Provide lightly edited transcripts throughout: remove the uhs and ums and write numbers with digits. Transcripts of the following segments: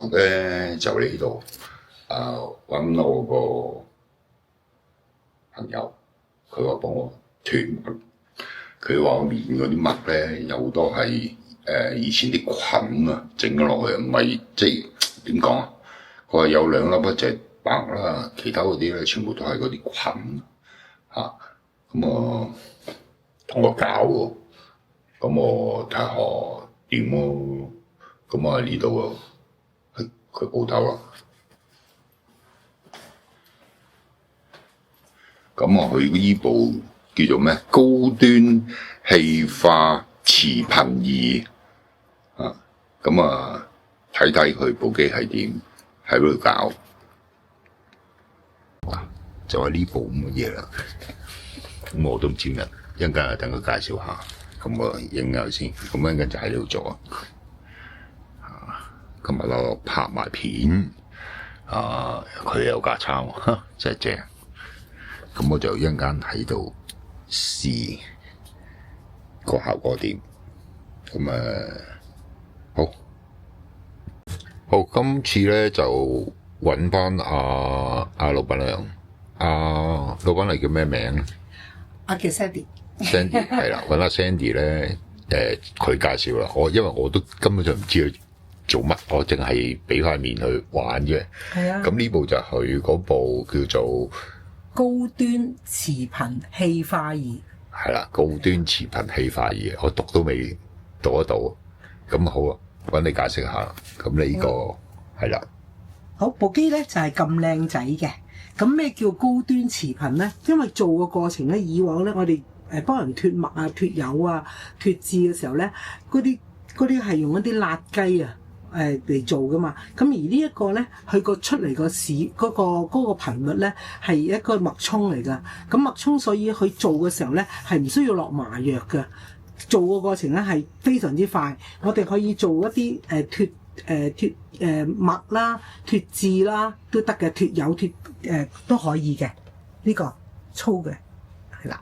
就嚟呢度揾我個朋友，佢話幫我斷脈。佢話面嗰啲脈咧有好多係以前啲菌啊整咗落去，唔係即係點講啊？佢話有兩粒一隻白啦，其他嗰啲咧全部都係嗰啲菌嚇。咁啊同我搞喎，咁我睇下點咯。咁啊呢度啊佢鋪頭啦。咁啊佢呢部叫做咩？高端氣化磁頻儀啊。咁啊睇睇佢部機係點，喺度搞。就係呢部咁嘅嘢啦。咁我都唔知乜，一陣間等佢介紹下。咁我影下先。咁一陣間就喺度做啊。今日我拍埋片。佢有架撐喎，真係正。咁我就一陣間喺度試個效果點。咁好，今次咧就揾翻阿老闆娘。老闆娘叫咩名？叫 Sandy。Sandy 係啦，揾阿 Sandy 咧，佢介紹啦。因為我都根本就唔知佢做乜，我淨係俾塊面去玩啫。係啊。咁呢部就係佢嗰部叫做高端磁頻氣化儀。係啦，高端磁頻氣化儀，我讀都未讀得到。咁好啊，揾你解釋下。咁你呢個係啦。好，部機咧就係咁靚仔嘅。咁咩叫高端磁頻咧？因為做個過程咧，以往咧我哋幫人脫脈啊、脫油啊、脫痣嘅時候咧，嗰啲係用一啲辣雞啊嚟做噶嘛。咁而呢一個咧，佢個出嚟個嗰個頻率咧係一個脈衝嚟噶。咁脈衝所以佢做嘅時候咧係唔需要落麻藥噶。做個過程咧係非常之快。我哋可以做一啲脫脈啦、脫痣啦都得嘅，脫油都可以嘅。呢個粗嘅係啦，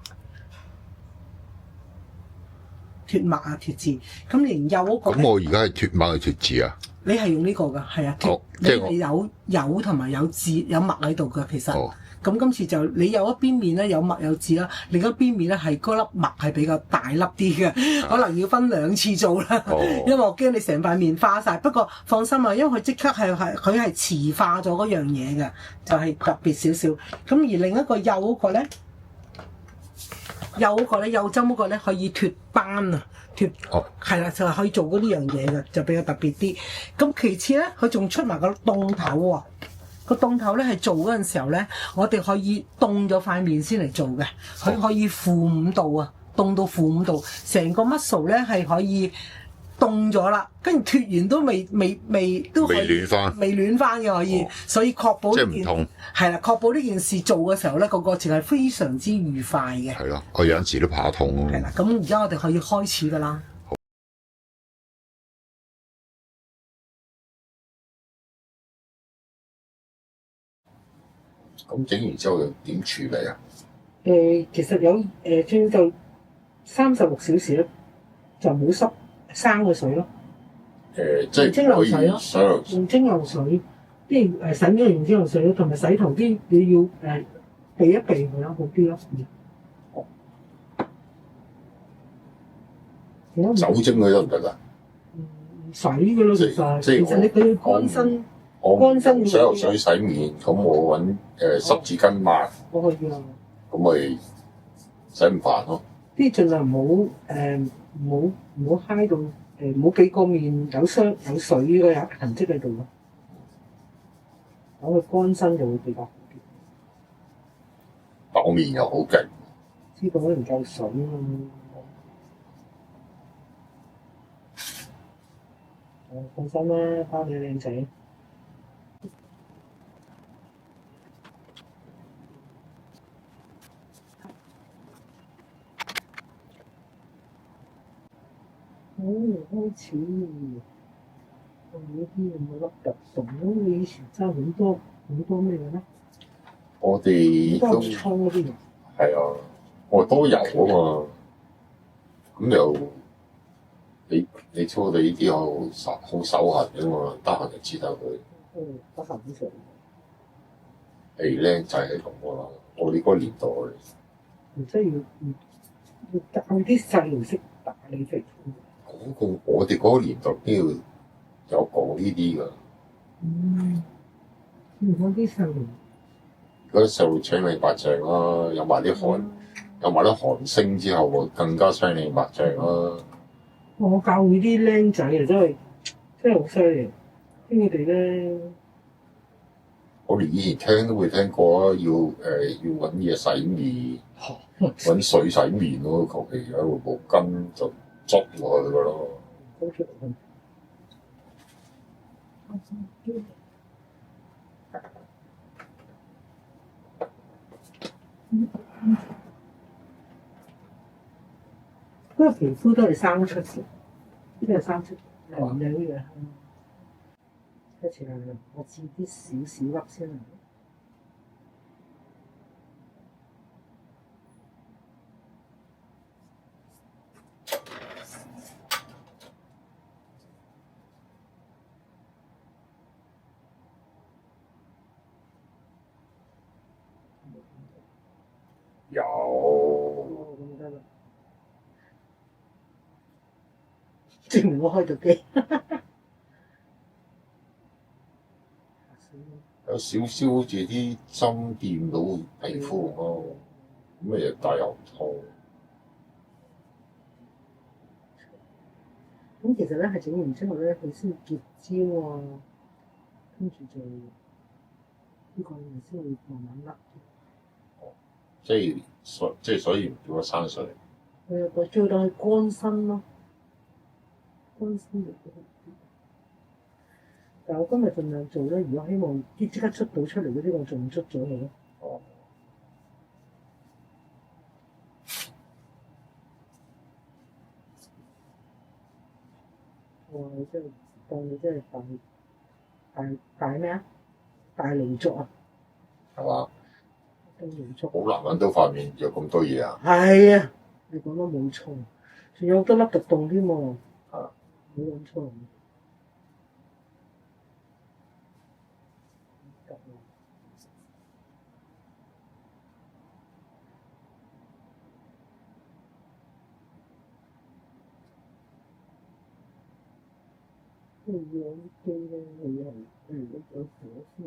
脫脈啊、脫痣。咁連幼嗰個咁我而家係脫脈定脫痣啊？你係用呢個㗎，係啊。你係有油同埋有痣有脈喺度㗎，其實。咁今次就你有一邊面咧有脈有痣啦，另一邊面咧係嗰粒脈係比較大粒啲嘅，可能要分2次做啦。因為我驚你成塊面花晒。不過放心啊，因為佢即刻佢係磁化咗嗰樣嘢嘅，就係特別少少。咁而另一個幼嗰個咧，幼針嗰個咧可以脫斑啊，係啦，就係可以做嗰呢樣嘢嘅，就比較特別啲。咁其次咧，佢仲出埋個凍頭喎。個凍頭咧係做嗰陣時候咧，我哋可以凍咗塊面先嚟做嘅，佢可以-5度啊，凍到-5度，成個 muscle 咧係可以凍咗啦，跟住脫完都未暖翻嘅可以，所以確保即係唔痛。係啦，確保呢件事做嘅時候咧，個過程係非常之愉快嘅。係咯，我有陣時都怕痛咯。係啦，咁而家我哋可以開始㗎啦。咁整完之後又點處理啊？其實有最就36小時咧，就唔好濕生嘅水咯。即係蒸餾水咯，可以用蒸餾水，即係洗咗用蒸餾水咯，同埋洗頭啲你要避一避佢咯，好啲咯。酒精佢得唔得㗎？唔使㗎咯，其實你佢要乾身。乾身水油水洗面，咁我揾濕紙巾抹，我可以啊。咁咪洗唔煩咯。啲盡量唔好揩到唔好俾個面有水嘅痕跡喺度咯。等佢乾身就會比較好啲。但我面又好勁，知道可能夠水啊嘛。放心啦，包你靚仔。開始呢啲有冇粒突動？你以前揸好多咩嘅咧？我哋都倉嗰啲係啊，我都有啊嘛。咁又你操你呢啲好手痕嘅嘛，得閒就切下佢。得閒啲上。僆仔係咁噶啦，我哋嗰個年代。唔需要教啲細路識打理皮膚。我哋嗰個年代邊度有講呢啲㗎？嗰啲細路。嗰啲細路青靚白淨啦，有埋啲韓星之後，更加青靚白淨啦。我教會啲僆仔啊，真係好犀利。佢哋咧，我哋以前聽都會聽過啊，要揾嘢洗面，揾水洗面咯，求其有一部毛巾就捽落去㗎咯。嗰個皮膚都係生出嘅，呢個係生出靚靚嘅。一次我切啲少少粒先嚟。有。咁得啦。證明我開到機。有少少好似啲針掂到皮膚咯，咁咪但又唔痛。咁其實咧係整完之後咧，佢先結焦啊，跟住就呢個先會慢慢甩。即係所以唔叫佢生水。我最當係乾身咯，乾身就好啲。但係我今日盡量做咧，如果希望即刻出到出嚟嗰啲，我仲捽咗佢咯。哦。哇！你真係當你真係大咩啊？大勞作啊！係嘛？大勞作。好難揾到塊面有咁多嘢啊！係啊，你講得冇錯，仲有好多粒突洞添喎。啊！冇揾錯。呢樣機咧，你係有火花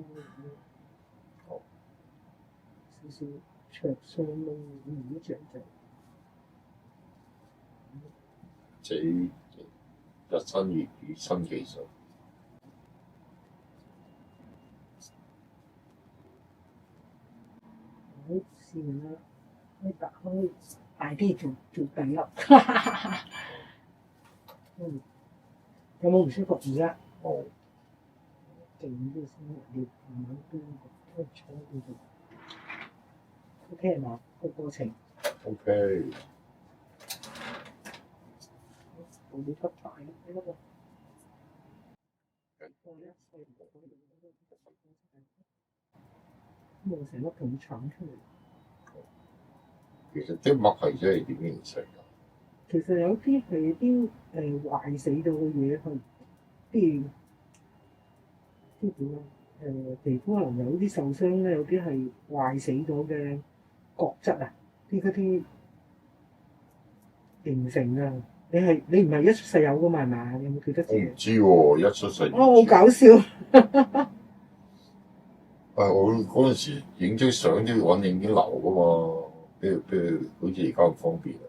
嘅，少少灼傷咯，唔着就。這日新粵語新技術。好試啦，你打開大啲做第一。有冇唔舒服而家？冇。靜啲先，你慢慢邊個坐喺度。OK 係嘛？個過程。OK。我哋不大呢個。冇成粒咁長出嚟。其實啲墨係真係點形成㗎？其實有啲係啲壞死咗嘅嘢，係啲點啊？皮膚可能有啲受傷咧，有啲係壞死咗嘅角質啊，嗰啲形成啊。你唔係一出世有㗎嘛？係嘛？有冇記得？我唔知喎，一出世。哦，好搞笑！我嗰陣時影張相都要揾影片流㗎嘛，譬如好似而家咁方便啊。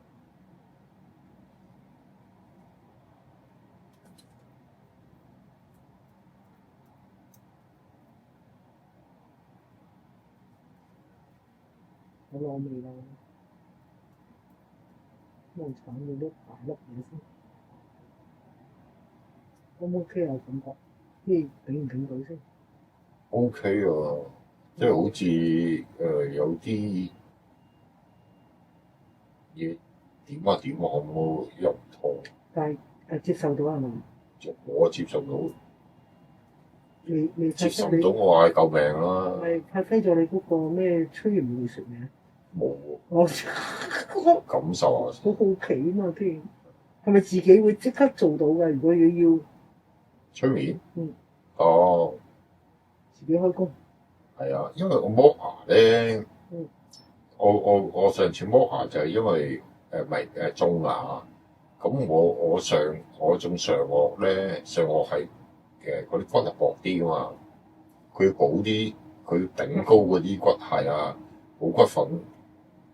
好攞味啦，冇鏟到啲大粒嘢先。O 唔 OK 啊？感覺，啲頂唔頂到先 ？OK 啊，即係好似有啲嘢點啊咁又唔痛。但係接受到係咪？我接受到。你接受唔到我嗌救命啦！咪發揮咗你嗰個咩催眠技術嘅？冇我感受下。好好奇啊嘛，添。係咪自己會即刻做到嘅？如果要催眠？嗯。哦。自己開工。係啊，因為我剝牙咧，嗯。我上次剝牙就係因為咪種牙，咁我種上顎咧，上顎係嗰啲骨係薄啲噶嘛，佢要補啲，佢要頂高嗰啲骨係啊，補骨粉。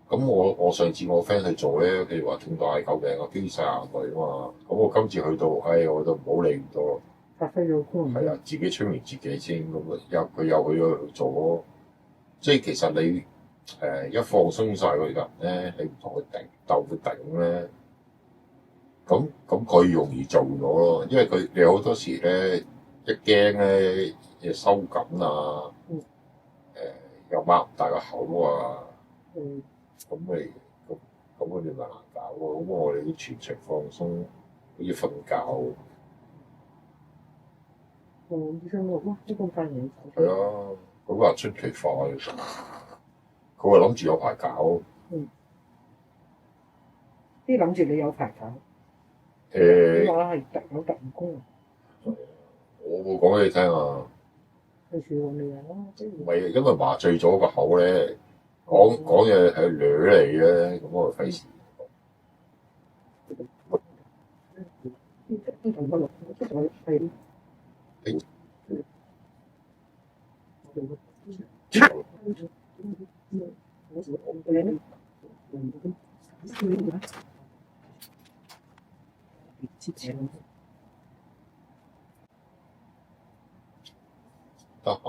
咁我上次我 friend 去做咧，譬如話痛到嗌救命啊，飆晒眼淚啊嘛，咁我今次去到，我就唔好理咁多，發揮咗功能。係啊，自己催眠自己先，咁佢又去做咯，即係其實你一放鬆晒個人咧，你唔同佢鬥佢頂咧，咁佢容易做咗咯，因為你好多時咧一驚咧，又收緊啊，又擘唔大個口啊。咁我哋咪難搞喎，咁我哋要全程放鬆，好似瞓覺。醫生話：哇，呢咁快嘢！係啊，佢話出奇快，佢話諗住有排搞。啲諗住你有排搞。你話係有特異功能。我冇講俾你聽啊。有時我未有啦。唔係，因為麻醉咗個口咧。講嘢係女嚟嘅，咁我費事。得閒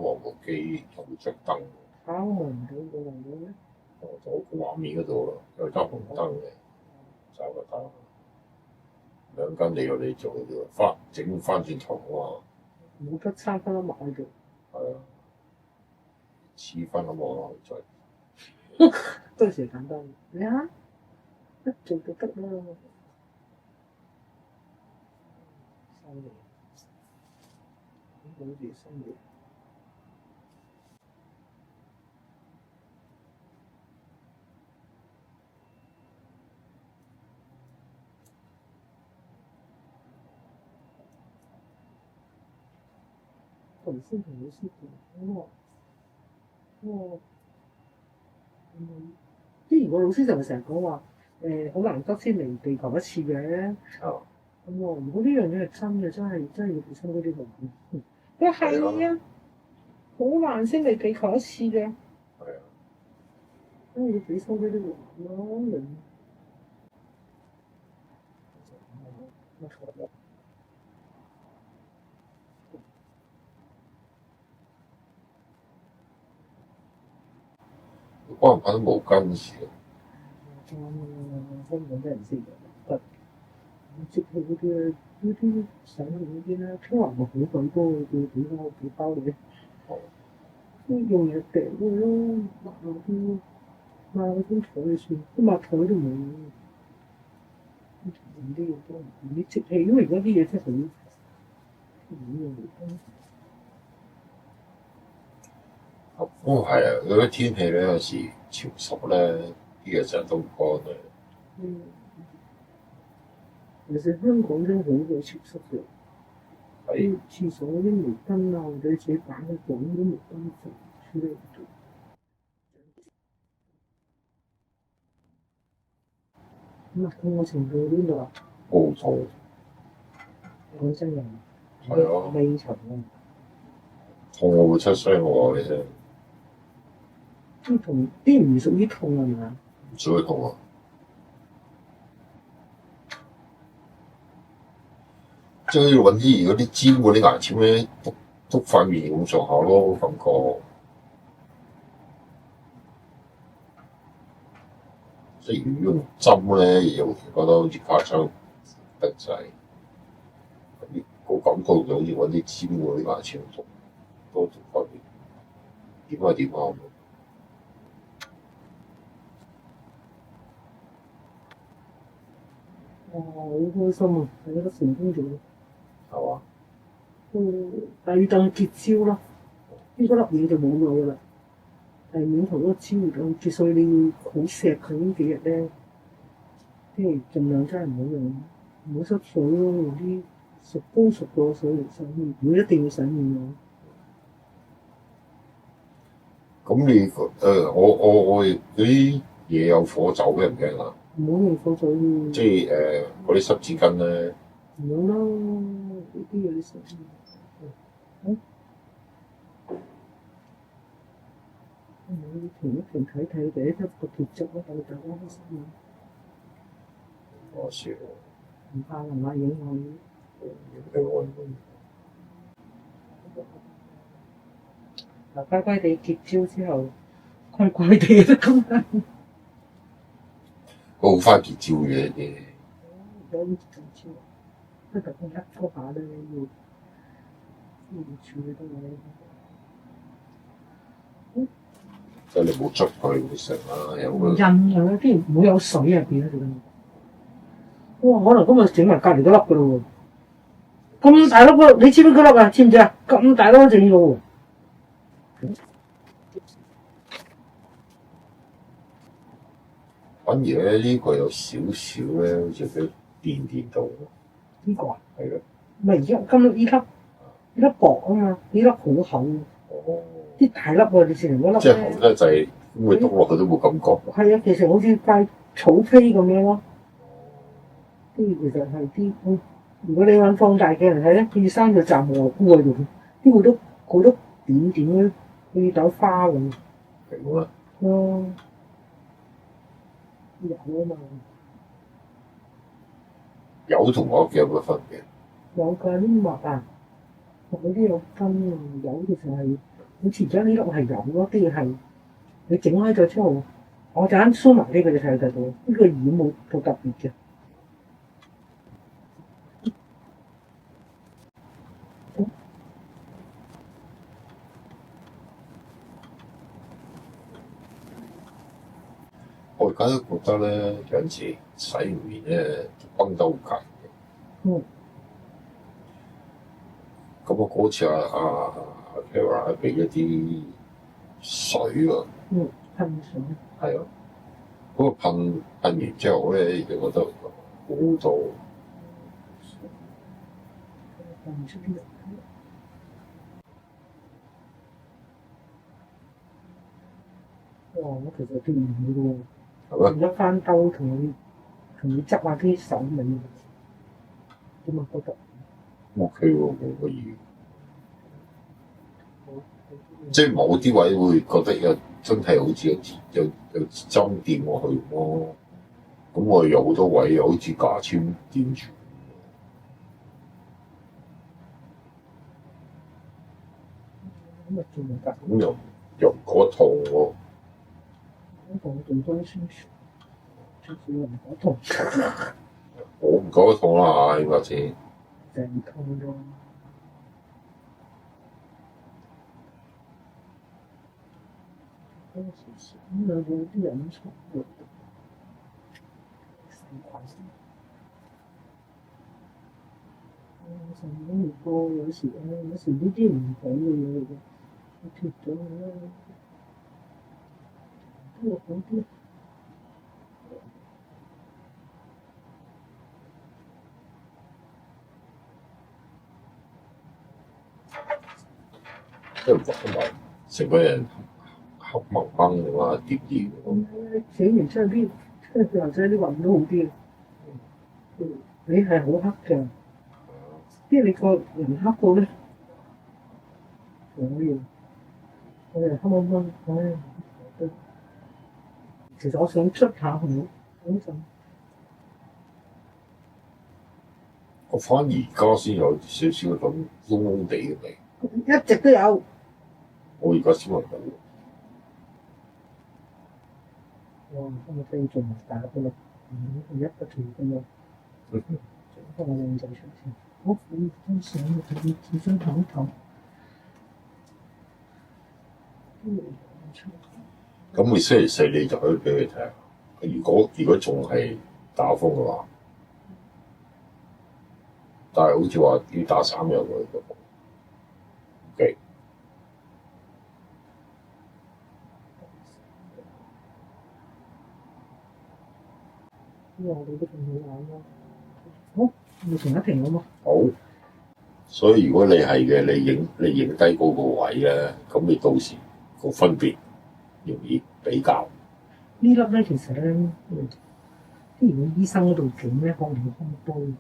望部機，又會着燈。望唔到咩？就畫面嗰度咯，又得紅燈嘅，就個燈。兩間你有你做嘅啫，整翻轉頭啊嘛。冇得差分一埋喺度。係啊，黐分一望落去再。到時簡單，你睇一做就得啦。犀利，好似犀利。頭先同老師講，之前個老師就咪成日講話，好難得先嚟地球一次嘅。哦。咁如果呢樣嘢係真嘅，真係要俾心機啲喎。佢係啊，好難先嚟地球一次嘅。係啊。真係要俾心機啲喎。關唔關啲毛巾事啊？香港啲人先得，接佢嗰啲呢啲上面嗰啲咧，通常咪好鬼多嘅，幾包嘅。哦。都用嘢掟佢咯，抹下張台就算，都抹台都冇。唔啲嘢都唔啲積氣，因為而家啲嘢真係好哦，係啊！嗰啲天氣咧有時潮濕咧，啲嘢成日都唔乾嘅。其實香港都好鬼潮濕嘅，啲廁所啲毛巾啊，或者自己擺喺房啲毛巾就處理唔到。咁痛嘅程度邊度啊？好痛！講真嘅，係啊，未長啊，痛我會出聲喎，你聽。啲唔屬於痛係咪啊？唔屬於痛啊！即係要揾啲嗰啲尖嗰啲牙籤咧，篤塊面咁上下咯，感覺。即係如果用針咧，又覺得好似卡槍得滯。個感覺就好似揾啲尖嗰啲牙籤篤，多篤塊面。點啊點啊！好開心啊！係一個成功咗，係嘛？第二檔結焦咯，呢粒嘢就冇咗噶啦。係面頭嗰個焦就結，所以你要好錫佢呢幾日咧，即係盡量真係唔好用，唔好濕水咯，用啲熟煲熟過水嚟洗面。如果一定要洗面嘅話，咁你我嗰啲嘢有火酒驚唔驚啊？唔好用火水嘅。即係嗰啲濕紙巾咧。唔好啦，呢啲有啲濕嘅。你停一停睇睇，第一級個鐵質咧，等大家開心啊！我笑，唔怕人話影響。嗱，乖乖地結焦之後，乖乖地都咁樣。好快結焦嘅嘢。有啲結焦，即係特別一嗰下咧要處理得我。即係你冇捽佢會成啦，有個印啊！啲唔好有水入邊啊！哇！可能今日整埋隔離嗰粒噶咯喎，咁大粒嗰，你知唔知嗰粒啊？知唔知啊？咁大粒都整咗喎。反而咧呢個有少少咧，好似俾電到。呢個啊？係咯。咪而家今呢粒薄啊嘛，呢粒好厚。哦。啲大粒喎，你試嚟嗰粒。即係厚得滯，咁佢篤落去都冇感覺。係啊，其實好似塊草坯咁樣咯。啲其實係啲，如果你揾放大鏡嚟睇咧，佢生咗雜蘑菇喺度，啲好多點點咧，好似朵花咁。係啊。有啊嘛。有同我嘅有乜分別？有㗎，啲麥啊，麥嗰啲有分啊，有其實係，好似而家呢粒係有咯，啲嘢係你整開咗之後，我就啱梳埋呢個就睇得到，呢個染冇好特別嘅。我而家都覺得咧，有陣時洗完面咧崩得好緊嘅。咁我嗰次譬如話俾一啲水喎。噴水。係啊。嗰個噴完之後咧，就覺得好到。噴唔出啲嘢。哇！我其實都唔會嘅喎。係咩？一翻兜同佢執下啲手尾，點啊覺得 ？OK 喎，冇可以。即係某啲位會覺得真係好似有針掂落去咯。咁我有好多位又好似牙籤掂住。咁啊，仲唔得？咁又唔覺得痛喎。我做多宣傳，就是又唔覺得痛。我唔覺得痛啦，應該先。就唔痛咗。咁有啲人錯嘅，細菌。成日都唔過，有時呢啲唔好嘅嘢嚟嘅，我脫咗佢啦，都會好啲。即係同埋成個人黑掹掹嘅話，疊疊咁。寫完之後啲，即係或者啲雲都好啲。你係好黑嘅，即係你個人黑到咧，我哋黑掹掹，唉，其實我想捽下佢嗰陣。我反而而家先有少少咁燶燶地嘅味。一直都有。我而家先聞到。哇！今日飛仲大嘅啦，一個條咁樣。整翻個靚仔出先。好，你張相你自己睇一睇。咁你星期四你就可以俾佢睇。如果仲係打風嘅話，但係好似話要打3日喎，呢個。OK。哇！你都咁好玩咯〜好，咪停一停好冇？好，所以如果你係嘅，你影低嗰個位咧，咁你到時個分別容易比較。呢粒咧其實咧，啲如果醫生嗰度整咧，可能會開刀嘅。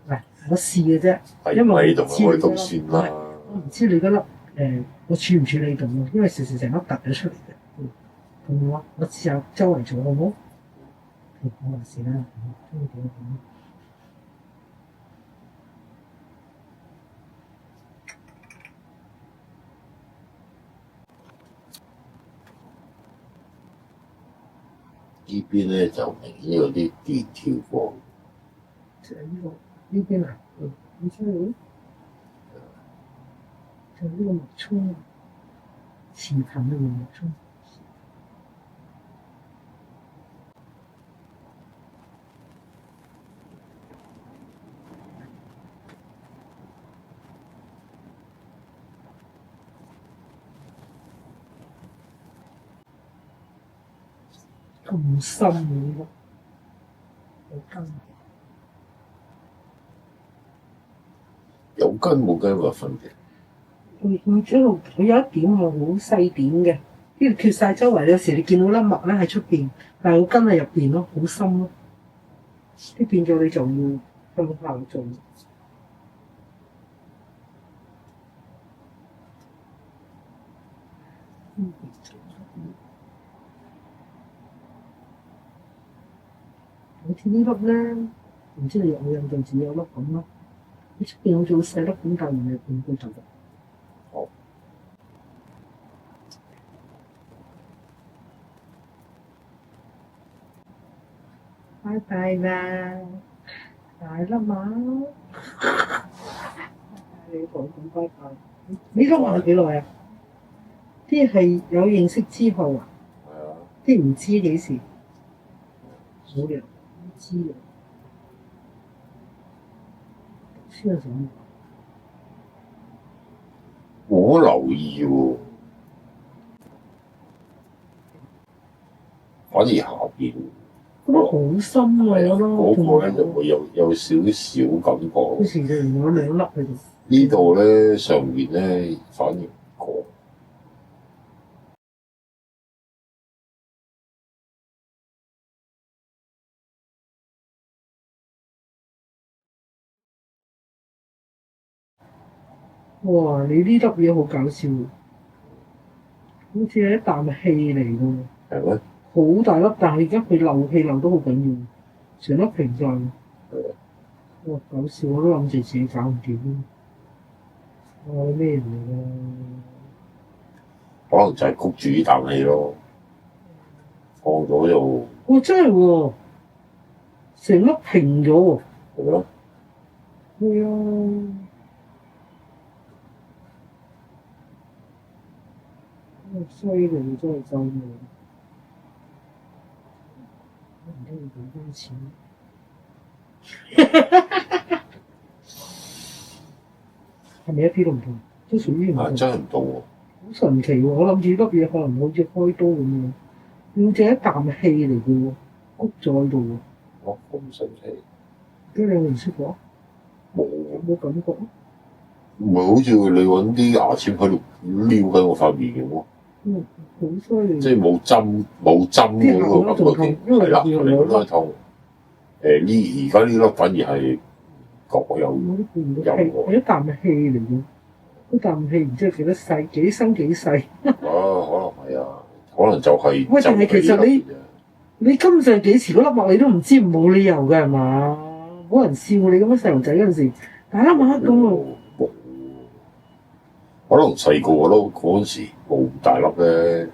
嗱，我試嘅啫，因為我唔知你嗰粒，我唔知你嗰粒我處唔處理到啊，因為成粒突咗出嚟嘅。咁我試下周圍做好冇？我話事啦，中意點就點。呢邊咧就明顯有啲電跳過。就係呢邊啊，你出嚟，就呢個脈衝，磁頻嘅脈衝。咁深嘅呢個，有根。有根冇根有乜分別？佢有一點係好細點嘅，呢度缺晒周圍。有時你見到粒脈咧喺出邊，但係個根喺入邊咯，好深咯。啲變咗你就要向下做。好似呢粒咧，唔知你有冇印象只有粒咁咯。喺出邊好似好細粒咁，但係入邊佢就好。拜拜啦，大粒嘛！你講咁拜拜，呢粒係幾耐啊？啲係有認識之後啊，啲唔知幾時，冇嘅，唔知嘅，書係點？冇留意喎，反而下邊。覺得好深喎，嗰個咧就會有少少感覺。好似就有兩粒喺度。呢度咧上邊咧反而唔覺。哇！你呢粒嘢好搞笑，好似係一啖氣嚟㗎。係咩？好大粒，但係而家佢漏氣漏得好緊要，成粒屏障。哇！搞笑，我都諗住自己搞唔掂。哇！咩嚟㗎？可能就係谷住呢啖氣咯，放咗就。哇！真係喎，成粒平咗喎。係咯。係啊。犀利真係救命！我唔通要俾翻錢？係咪一啲都唔同？都屬於唔同。真係唔同喎！好神奇喎！我諗住粒嘢可能好似開刀咁樣，要借一啖氣嚟嘅喎，谷咗喺度喎。哦，咁神奇！咁你有冇唔舒服啊？冇感覺啊？唔係好似你揾啲牙籤喺度撩緊我塊面咁喎。好犀利！即係冇針嗰個感覺，係啦，係嗰個痛。而家呢粒反而係覺有係一啖氣嚟嘅，一啖氣唔知係幾多細，幾深幾細。可能係啊，可能就係。喂，但係其實你今上幾時嗰粒脈你都唔知，冇理由㗎係嘛？冇人笑你咁樣細路仔嗰陣時，大粒脈咁啊！可能細個嗰陣時冇咁大粒咧，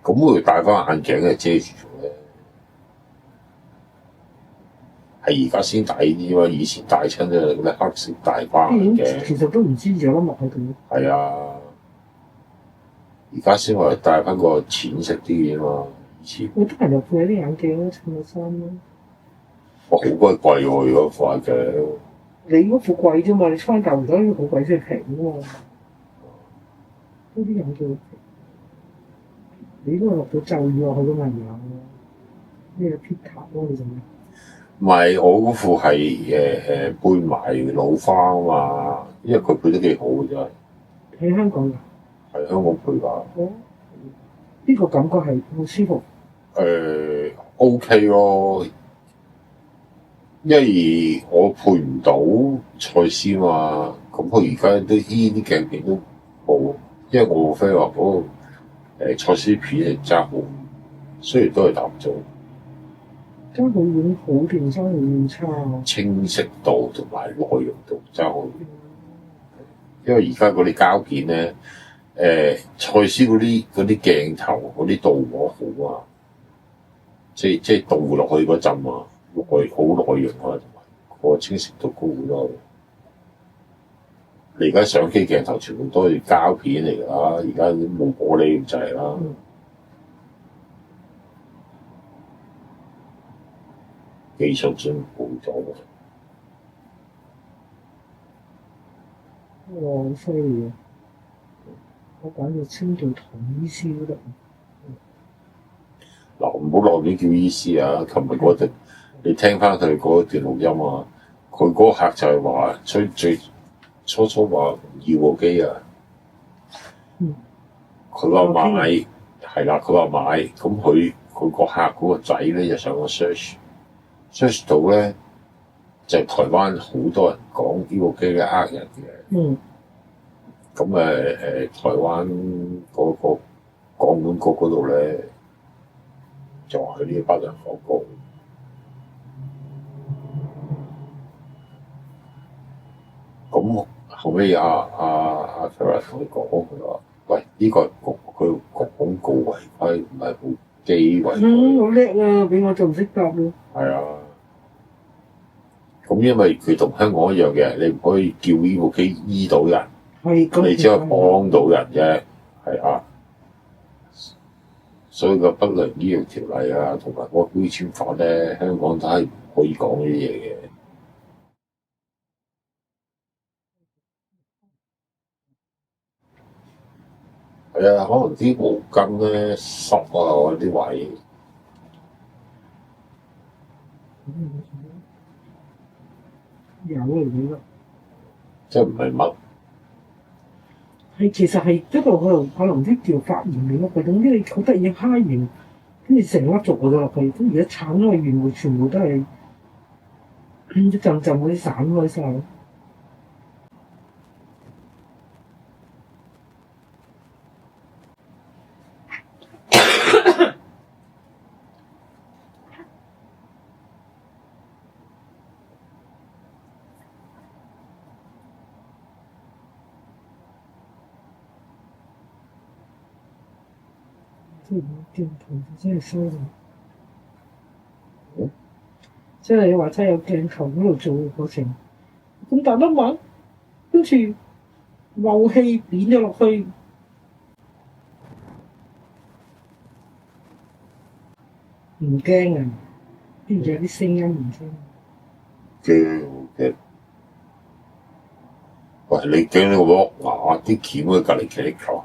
咁會戴翻眼鏡係遮住咗咧。係而家先戴呢啲嘛，以前戴親都係嗰啲黑色大框眼鏡。其實都唔知有粒脈喺度。係啊，而家先話戴翻個淺色啲嘅嘛，以前。好多人又配啲眼鏡咯，襯個衫咯。哇！好鬼貴喎，如果副眼鏡。你嗰副貴啫嘛，你穿舊而家好鬼先平㗎嘛，嗰啲眼鏡。你都落咗咒語落去都咪有咩 Peter 咯？你做咩？唔係，我嗰副係配埋老花啊嘛，因為佢配得幾好嘅真係。喺香港㗎？係香港配㗎。哦，呢個感覺係好舒服。OK 咯，因為我配唔到蔡司嘛，咁佢而家都呢啲鏡片都冇，因為我 friend 話嗰個蔡司片係爭好，雖然都係搭做。爭好遠好定爭好遠差啊？清晰度同埋內容度爭好遠，因為而家嗰啲膠片咧，蔡司嗰啲鏡頭嗰啲導模好啊，即係導落去嗰陣啊，好內容啊，同埋個清晰度高好多。你而家相機鏡頭全部都係膠片嚟㗎啦，而家冇玻璃咁滯啦。技術進步咗喎。哇！好犀利啊！我簡直稱做唐醫師都得。嗱，唔好落亂叫醫師啊！琴日嗰段你聽翻佢嗰段錄音啊，佢嗰客就係話最初話唔要部機啊。佢話買係啦，佢話買，咁佢個客嗰個仔咧就上個 search 到咧，就係台灣好多人講呢部機咧呃人嘅。咁台灣嗰個廣管局嗰度咧，就話佢呢啲不良廣告。咁後尾阿 Kara 同佢講，佢話：喂，呢個係佢廣告違規，唔係部機違規。好叻啊！俾我仲唔識答喎。係啊。咁因為佢同香港一樣嘅，你唔可以叫呢部機醫到人，你只可以幫到人啫，係啊。所以個不良醫療條例啊，同埋嗰個標籤法咧，香港都係唔可以講呢啲嘢嘅。係啊，可能啲毛巾咧濕啊，啲位。有嚟嘅，即係唔係乜？其實係一度可能啲叫發炎嚟咯，總之你好得意揩完，跟住成粒逐咗落去，咁而家剷開完會全部都係一陣陣嗰啲散開晒。鏡頭真係犀利，即係你話真係有鏡頭嗰度做嘅過程，咁大粒物，跟住漏氣扁咗落去，唔驚啊！跟住有啲聲音唔驚。驚！喂，你驚呢個剝牙啲鉗喺隔離企力球？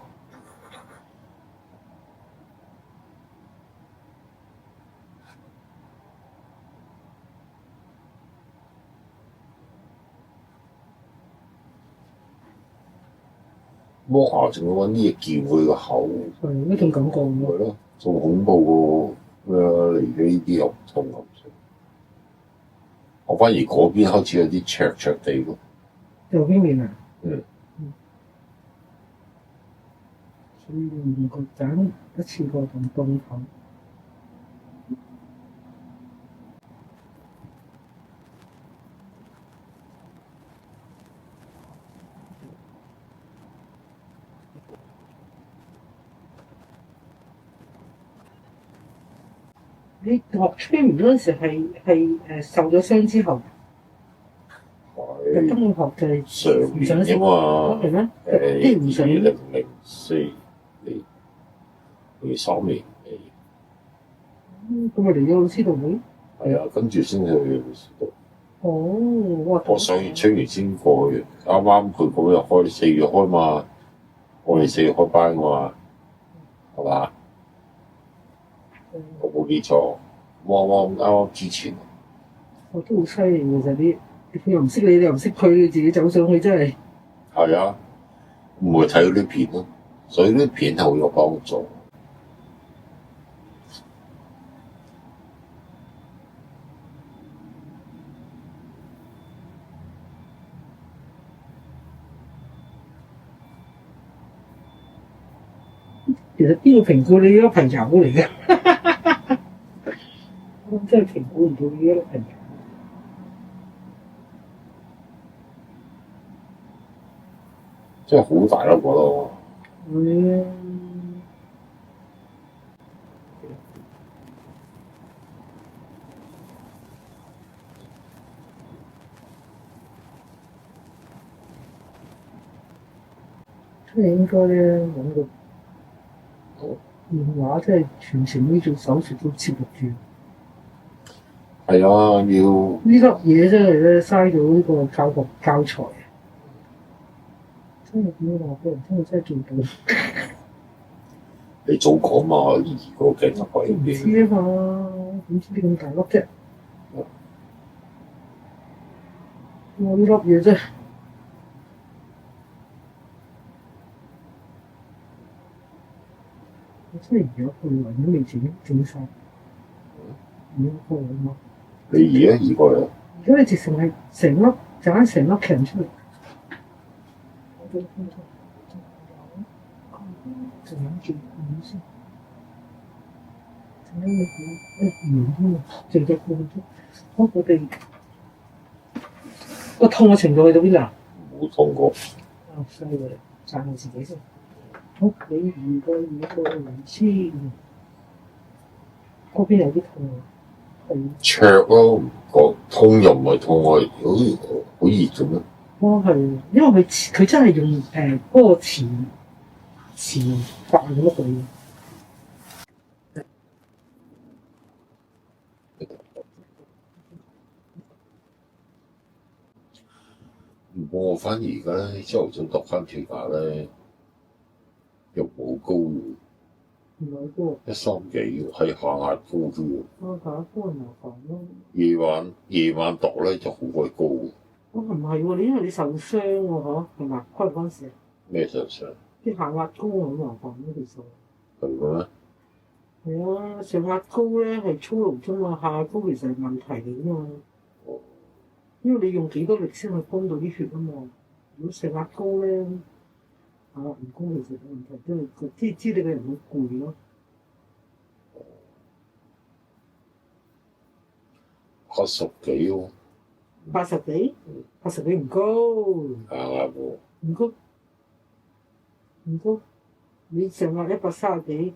剝牙仲要揾啲嘢撬佢個口，係一種感覺喎。係咯，仲恐怖喎！嚟嘅呢啲又唔痛咁。我反而嗰邊開始有啲灼灼地喎。右邊面啊？嗯。所以唔覺斬一次過咁凍頭。你學吹唔嗰陣時係受咗傷之後，特登去學就係上年啊嘛，係咩2004年3年。咁咪嚟咗老師度會？係啊，跟住先去老師度。哦，我上完吹完先過去，啱啱佢嗰日開4月開嘛，我哋4月開班㗎嘛，係嘛？我冇記錯，啱之前。我都好犀利喎！就啲佢又唔識你，你又唔識佢，你自己走上去真係。係啊，唔會睇嗰啲片咯，所以啲片係好有幫助。其實邊個評估你呢個朋友嚟嘅？我真係評估唔到呢個朋友。真係好大粒個咯。係啊。真係應該咧揾個電話，真係全程呢做手術都攝錄住。係啊，要呢粒嘢真係咧嘥咗呢個教材啊！真係點話俾人聽？真係做到。你早講嘛，移個鏡頭喺唔邊？知啊嘛，點知你咁大粒啫？我呢粒嘢真係〜真係移咗去喎，都未整晒。移咗去啊嘛！你移啊，移過嚟。而家你直情係成粒整翻成粒強出嚟。仲諗住點先？陣間你估完添啊？剩咗半鐘。我哋個痛嘅程度去到邊度啊？冇痛過。犀利，讚下自己先。好，你移個唔知嗰邊有啲痛啊，灼咯，唔覺痛又唔係痛，我好熱咁咯。哦，係，因為佢真係用嗰個前發咁乜鬼嘢。我反而而家咧，朝頭早度翻跳下咧，又冇高喎，唔係高130幾喎，係下壓高啲喎。下壓高係麻煩咯。夜晚度咧就好鬼高喎。唔係喎，因為你受傷喎，嗬，係嘛？關唔關事啊？咩受傷？啲下壓高好麻煩咯，其實。係嘅咩？係啊，上壓高咧係操勞啫嘛，下壓高其實係問題嚟㗎嘛。因為你用幾多力先去幫到啲血啊嘛。如果上壓高咧，下壓唔高其實冇問題，因為佢知你個人好攰咯。80幾喎。80幾？80幾唔高。下壓喎。唔高。唔高。你上壓130幾，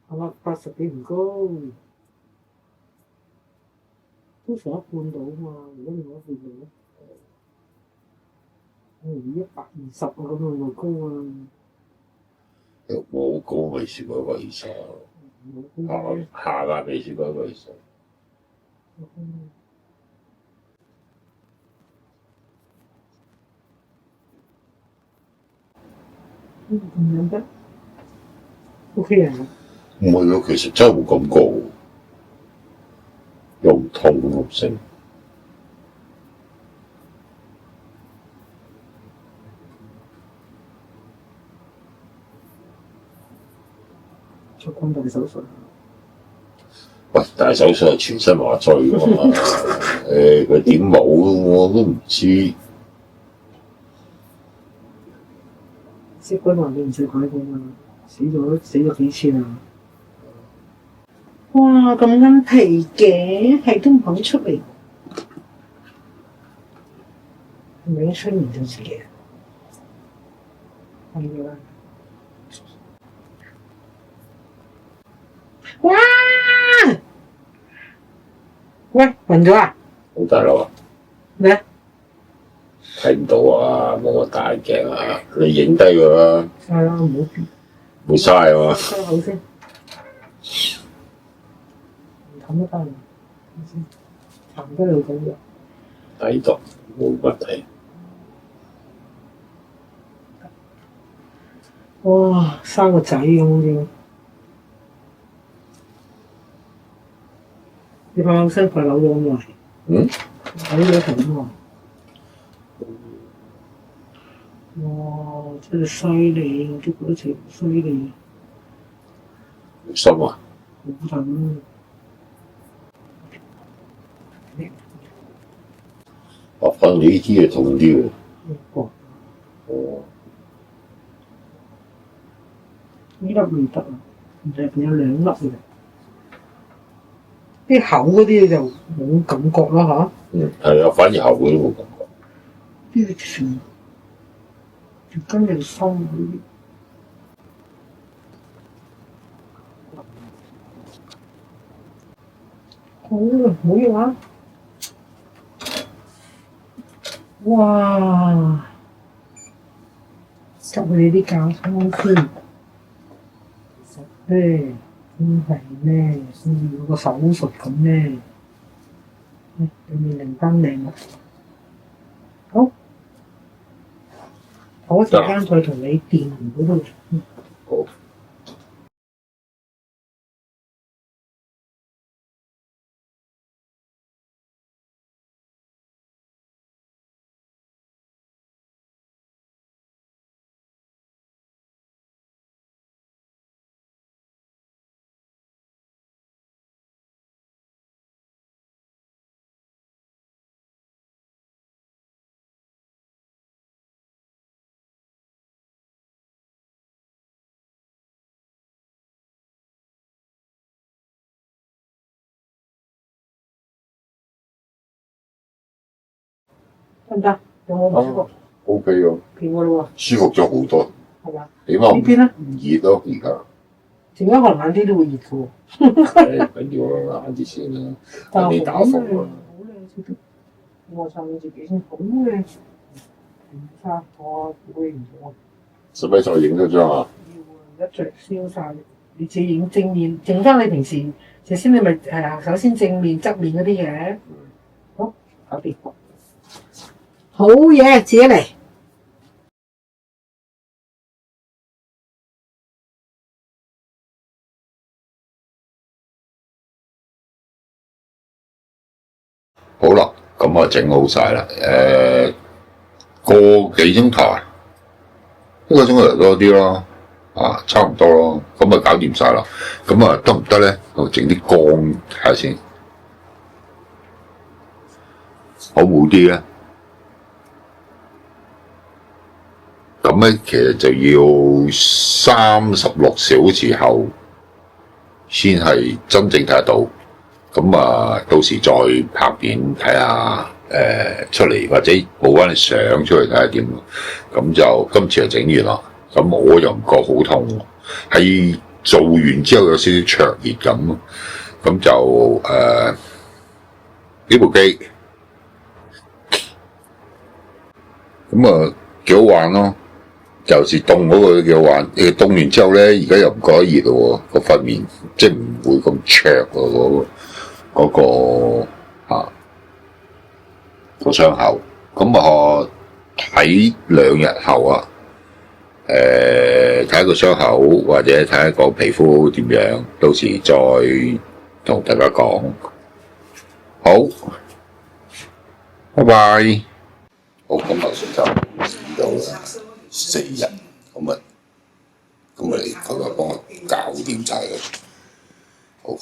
下壓80幾唔高。通常一半到啊嘛，如果你攞一半到咧，120啊咁樣咪高啊！冇高未試過120，下壓未試過120。咁樣得 OK 啊？唔係喎，其實真係冇咁高，又唔痛咁唔升。做咁大手術？喂，大手術係全身麻醉㗎嘛？佢點冇我都唔知。息骨話你唔使改過嘛，死咗幾次啦！哇，咁啱皮嘅，係都唔肯出嚟，係咪已經催眠咗自己啊？係㗎啦！哇！喂，暈咗啊？好大佬啊！咩？睇唔到啊，冇個大鏡啊，你影低佢啦。係啊，唔好冇嘥啊嘛。收口先，冚得翻嚟，先行得嚟咁樣。抵度冇問題。哇，生個仔咁樣。個身材扭咗咁耐，嗯，扭咗咁耐。哇！真係犀利，我都覺得似犀利。深啊！好痛。反正呢啲係痛啲喎。哦。哦。呢粒唔得啊，入邊有2粒嘅。啲厚嗰啲就冇感覺啦嚇。嗯，係啊，反而厚嗰啲冇感覺。呢啲全條筋又深嗰啲。好啊，唔好用啊！哇！執佢哋啲教湯先。其實咧，真係咧，好似嗰個手術咁咧。裏面靈丹靚啊！好，我一陣間再同你電嗰度。好。得唔得？有冇唔舒服？O K 喎。掂㗎咯喎。舒服咗好多。係嘛？起碼呢邊咧唔熱咯，而家。點解可能晏啲都會熱嘅喎？係緊要啦，晏啲先啦，晏啲打風啊。好靚，超我撐你自己先，好靚。唔差，我會唔錯。使唔使再影多張啊？要啊，一着燒晒，你自己影正面，剩翻你平時頭先你咪首先正面側面嗰啲嘅。好，搞掂。好嘢，自己嚟。好啦，咁啊整好晒啦。個幾鐘頭，1個鐘頭多啲咯，差唔多咯。咁啊搞掂晒啦。咁啊得唔得咧？我整啲光睇下先，好冇啲咧？咁咧其實就要36小時後先係真正睇得到。咁啊，到時再拍片睇下，出嚟或者報翻啲相出嚟睇下點。咁就今次就整完啦。咁我又唔覺好痛，係做完之後有少少灼熱咁。咁就呢部機，咁啊幾好玩咯。尤其是凍嗰個幾好玩。凍完之後咧，而家又唔覺得熱咯喎，個塊面即係唔會咁灼喎嗰個個傷口。咁啊睇2日後啊，睇下個傷口或者睇下個皮膚點樣，到時再同大家講。好，拜拜。好，今日就到4日，咁啊佢幫我搞掂晒佢。好。